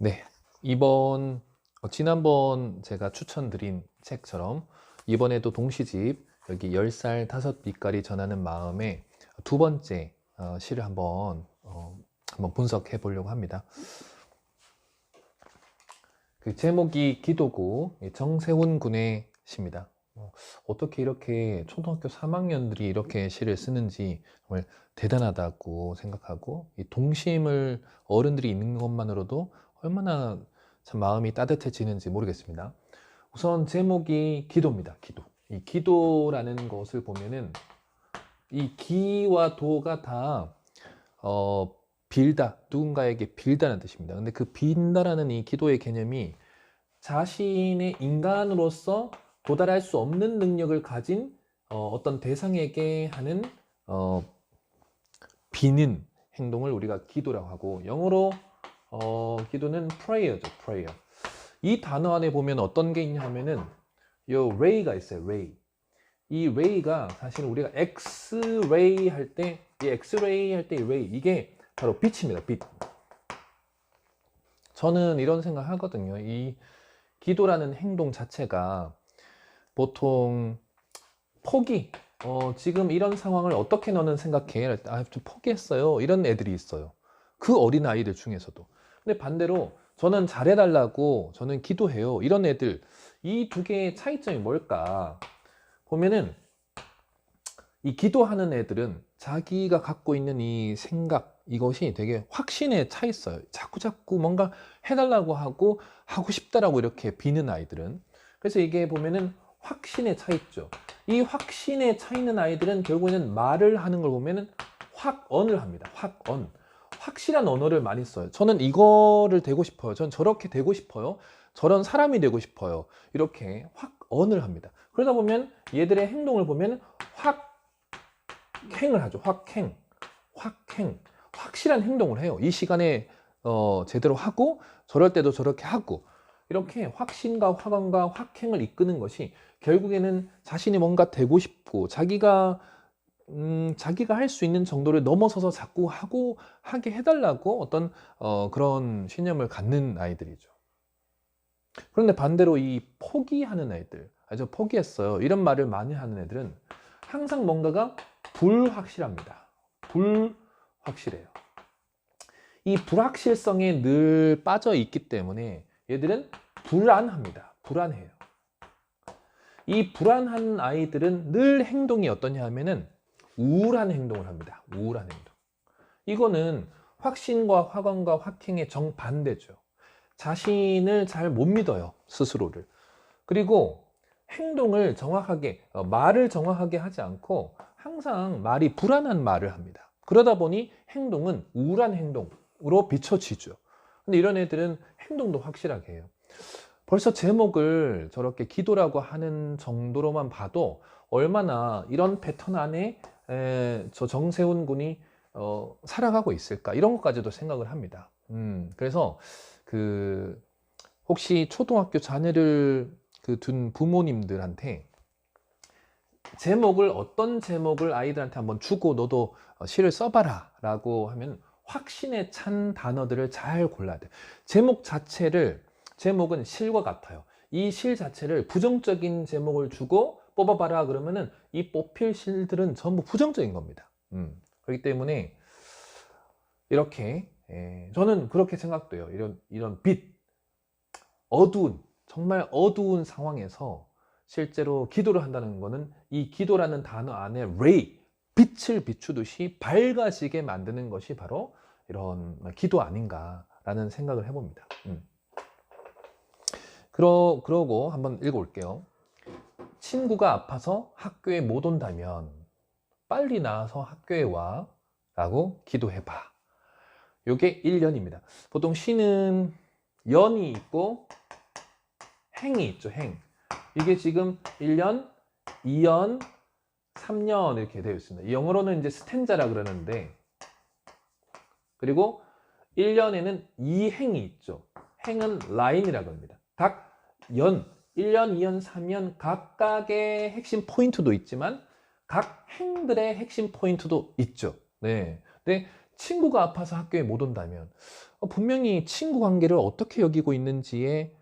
네, 지난번 제가 추천드린 책처럼 이번에도 동시집 여기 10살 5빛깔이 전하는 마음의 두 번째 시를 한번 분석해 보려고 합니다. 그 제목이 기도고 정세훈 군의 시입니다. 어떻게 이렇게 초등학교 3학년들이 이렇게 시를 쓰는지 정말 대단하다고 생각하고, 이 동심을 어른들이 읽는 것만으로도 얼마나 참 마음이 따뜻해지는지 모르겠습니다. 우선 제목이 기도입니다. 기도. 이 기도라는 것을 보면은 이 기와 도가 다 빌다, 누군가에게 빌다는 뜻입니다. 근데 그 빈다라는 이 기도의 개념이 자신의 인간으로서 도달할 수 없는 능력을 가진 어떤 대상에게 하는 비는 행동을 우리가 기도라고 하고, 영어로 기도는 prayer죠, prayer. 이 단어 안에 보면 어떤 게 있냐 하면은 요 ray가 있어요, ray. 이 ray가 사실 우리가 x-ray 할 때, 이 x-ray 할 때 이 ray, 이게 바로 빛입니다, 빛. 저는 이런 생각 하거든요. 이 기도라는 행동 자체가 보통 포기, 지금 이런 상황을 어떻게 너는 생각해? 좀 포기했어요. 이런 애들이 있어요. 그 어린 아이들 중에서도. 근데 반대로 저는 잘해달라고 저는 기도해요. 이런 애들, 이 두 개의 차이점이 뭘까? 보면은 이 기도하는 애들은 자기가 갖고 있는 이 생각, 이것이 되게 확신에 차 있어요. 자꾸 뭔가 해달라고 하고 싶다라고 이렇게 비는 아이들은. 그래서 이게 보면은 확신에 차 있죠. 이 확신에 차 있는 아이들은 결국에는 말을 하는 걸 보면은 확언을 합니다. 확언. 확실한 언어를 많이 써요. 저는 이거를 되고 싶어요. 전 저렇게 되고 싶어요. 저런 사람이 되고 싶어요. 이렇게 확언을 합니다. 그러다 보면 얘들의 행동을 보면 확행을 하죠. 확행. 확실한 행동을 해요. 이 시간에 제대로 하고, 저럴 때도 저렇게 하고, 이렇게 확신과 확언과 확행을 이끄는 것이 결국에는 자신이 뭔가 되고 싶고, 자기가 할 수 있는 정도를 넘어서서 자꾸 하게 해달라고 어떤 그런 신념을 갖는 아이들이죠. 그런데 반대로 이 포기하는 아이들, 저 포기했어요, 이런 말을 많이 하는 애들은 항상 뭔가가 불확실합니다. 불확실해요. 이 불확실성에 늘 빠져 있기 때문에 얘들은 불안합니다. 불안해요. 이 불안한 아이들은 늘 행동이 어떠냐 하면은 우울한 행동을 합니다. 우울한 행동. 이거는 확신과 확언과 확행의 정반대죠. 자신을 잘 못 믿어요, 스스로를. 그리고 행동을 정확하게, 말을 정확하게 하지 않고 항상 말이 불안한 말을 합니다. 그러다 보니 행동은 우울한 행동으로 비춰지죠. 근데 이런 애들은 행동도 확실하게 해요. 벌써 제목을 저렇게 기도라고 하는 정도로만 봐도 얼마나 이런 패턴 안에 저 정세훈 군이 살아가고 있을까, 이런 것까지도 생각을 합니다. 그래서 혹시 초등학교 자녀를 둔 부모님들한테 어떤 제목을 아이들한테 한번 주고 너도 시를 써봐라 라고 하면 확신에 찬 단어들을 잘 골라야 돼요. 제목은 실과 같아요. 이 실 자체를 부정적인 제목을 주고 뽑아봐라 그러면은 이 뽑힐 실들은 전부 부정적인 겁니다. 그렇기 때문에 이렇게, 저는 그렇게 생각돼요. 이런 정말 어두운 상황에서 실제로 기도를 한다는 것은 이 기도라는 단어 안에 빛을 비추듯이 밝아지게 만드는 것이 바로 이런 기도 아닌가라는 생각을 해봅니다. 그러고 한번 읽어볼게요. 친구가 아파서 학교에 못 온다면 빨리 나와서 학교에 와 라고 기도해봐. 요게 1년입니다. 보통 시는 연이 있고 행이 있죠. 행. 이게 지금 1년, 2년, 3년 이렇게 되어 있습니다. 영어로는 이제 스탠자라 그러는데, 그리고 1년에는 2행이 있죠. 행은 라인이라고 합니다. 각 1년, 2년, 3년 각각의 핵심 포인트도 있지만 각 행들의 핵심 포인트도 있죠. 네. 근데 친구가 아파서 학교에 못 온다면 분명히 친구 관계를 어떻게 여기고 있는지의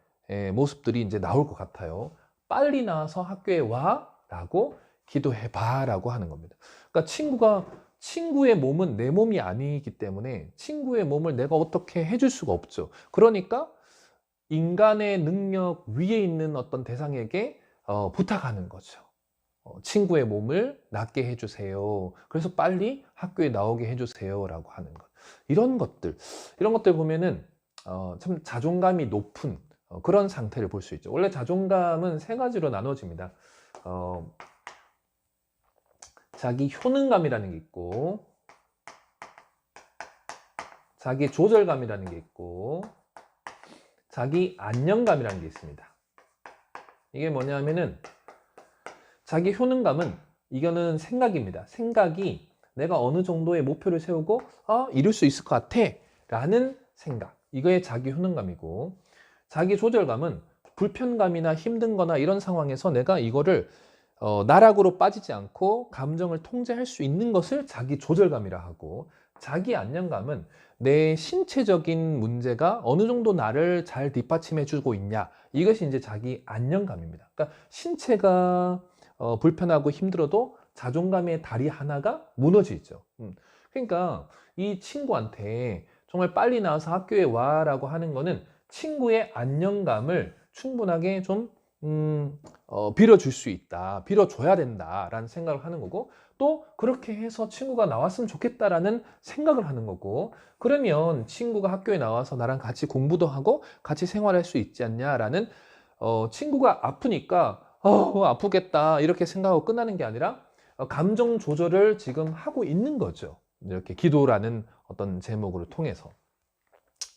모습들이 이제 나올 것 같아요. 빨리 나와서 학교에 와 라고 기도해 봐 라고 하는 겁니다. 그러니까 친구의 몸은 내 몸이 아니기 때문에 친구의 몸을 내가 어떻게 해줄 수가 없죠. 그러니까 인간의 능력 위에 있는 어떤 대상에게 부탁하는 거죠. 친구의 몸을 낫게 해주세요. 그래서 빨리 학교에 나오게 해주세요 라고 하는 것. 이런 것들 보면은 참 자존감이 높은 그런 상태를 볼 수 있죠. 원래 자존감은 세 가지로 나눠집니다. 자기 효능감이라는 게 있고, 자기 조절감이라는 게 있고, 자기 안정감이라는 게 있습니다. 이게 뭐냐면은 자기 효능감은 이거는 생각입니다. 생각이 내가 어느 정도의 목표를 세우고 이룰 수 있을 것 같아 라는 생각, 이거의 자기 효능감이고, 자기 조절감은 불편감이나 힘든 거나 이런 상황에서 내가 이거를 나락으로 빠지지 않고 감정을 통제할 수 있는 것을 자기 조절감이라 하고, 자기 안정감은 내 신체적인 문제가 어느 정도 나를 잘 뒷받침해 주고 있냐, 이것이 이제 자기 안정감입니다. 그러니까 신체가 불편하고 힘들어도 자존감의 다리 하나가 무너지죠. 그러니까 이 친구한테 정말 빨리 나와서 학교에 와라고 하는 거는 친구의 안정감을 충분하게 좀 빌어줄 수 있다, 빌어줘야 된다라는 생각을 하는 거고, 또 그렇게 해서 친구가 나왔으면 좋겠다라는 생각을 하는 거고, 그러면 친구가 학교에 나와서 나랑 같이 공부도 하고 같이 생활할 수 있지 않냐라는 친구가 아프니까 아프겠다 이렇게 생각하고 끝나는 게 아니라 감정 조절을 지금 하고 있는 거죠. 이렇게 기도라는 어떤 제목을 통해서.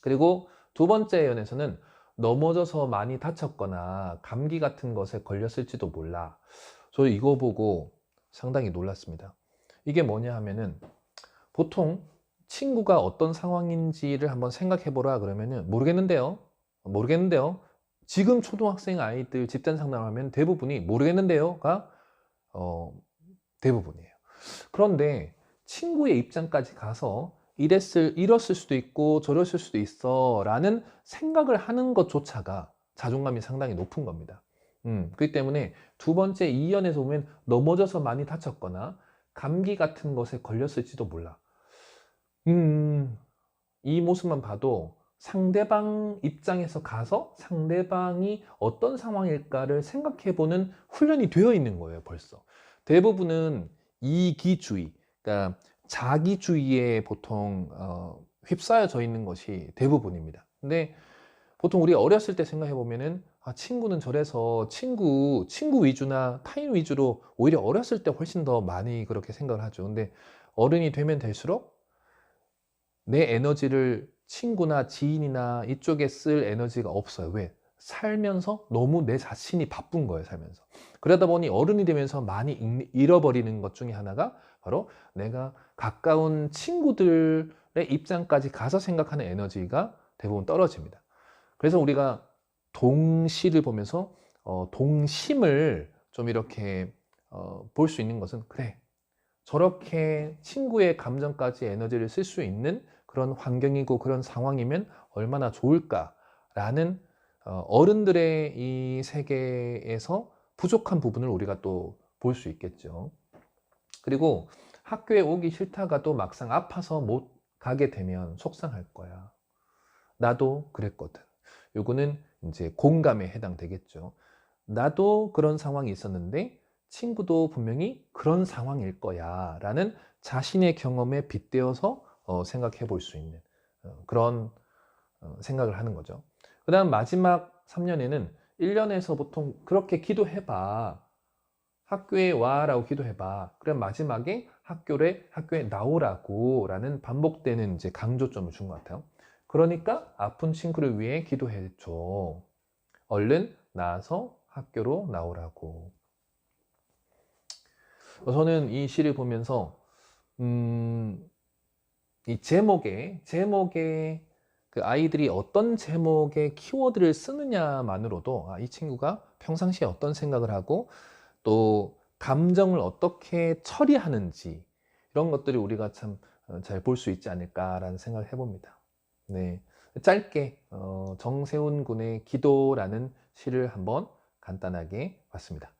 그리고 두 번째 연에서는 넘어져서 많이 다쳤거나 감기 같은 것에 걸렸을지도 몰라. 저 이거 보고 상당히 놀랐습니다. 이게 뭐냐 하면은 보통 친구가 어떤 상황인지를 한번 생각해 보라 그러면은 모르겠는데요. 지금 초등학생 아이들 집단 상담을 하면 대부분이 모르겠는데요가 대부분이에요. 그런데 친구의 입장까지 가서 이랬을 수도 있고 저랬을 수도 있어 라는 생각을 하는 것조차가 자존감이 상당히 높은 겁니다. 그렇기 때문에 두 번째 2연에서 보면 넘어져서 많이 다쳤거나 감기 같은 것에 걸렸을지도 몰라. 이 모습만 봐도 상대방 입장에서 가서 상대방이 어떤 상황일까를 생각해보는 훈련이 되어 있는 거예요, 벌써. 대부분은 이기주의, 그러니까 자기주의에 보통 휩싸여져 있는 것이 대부분입니다. 근데 보통 우리 어렸을 때 생각해 보면은 친구는 저래서 친구 위주나 타인 위주로 오히려 어렸을 때 훨씬 더 많이 그렇게 생각을 하죠. 근데 어른이 되면 될수록 내 에너지를 친구나 지인이나 이쪽에 쓸 에너지가 없어요. 왜? 살면서 너무 내 자신이 바쁜 거예요, 살면서. 그러다 보니 어른이 되면서 많이 잃어버리는 것 중에 하나가 바로 내가 가까운 친구들의 입장까지 가서 생각하는 에너지가 대부분 떨어집니다. 그래서 우리가 동시를 보면서 동심을 좀 이렇게 볼 수 있는 것은, 그래, 저렇게 친구의 감정까지 에너지를 쓸 수 있는 그런 환경이고 그런 상황이면 얼마나 좋을까라는 어른들의 이 세계에서 부족한 부분을 우리가 또 볼 수 있겠죠. 그리고 학교에 오기 싫다가 또 막상 아파서 못 가게 되면 속상할 거야. 나도 그랬거든. 요거는 이제 공감에 해당되겠죠. 나도 그런 상황이 있었는데 친구도 분명히 그런 상황일 거야 라는 자신의 경험에 빗대어서 생각해 볼 수 있는 그런 생각을 하는 거죠. 그 다음 마지막 3년에는 1년에서 보통 그렇게 기도해봐, 학교에 와라고 기도해봐, 그럼 마지막에 학교에 나오라고 라는 반복되는 이제 강조점을 준 것 같아요. 그러니까 아픈 친구를 위해 기도해줘. 얼른 나와서 학교로 나오라고. 저는 이 시를 보면서 이 제목에 그 아이들이 어떤 제목의 키워드를 쓰느냐만으로도 이 친구가 평상시에 어떤 생각을 하고 또 감정을 어떻게 처리하는지, 이런 것들이 우리가 참 잘 볼 수 있지 않을까라는 생각을 해봅니다. 네, 짧게 정세훈 군의 기도라는 시를 한번 간단하게 봤습니다.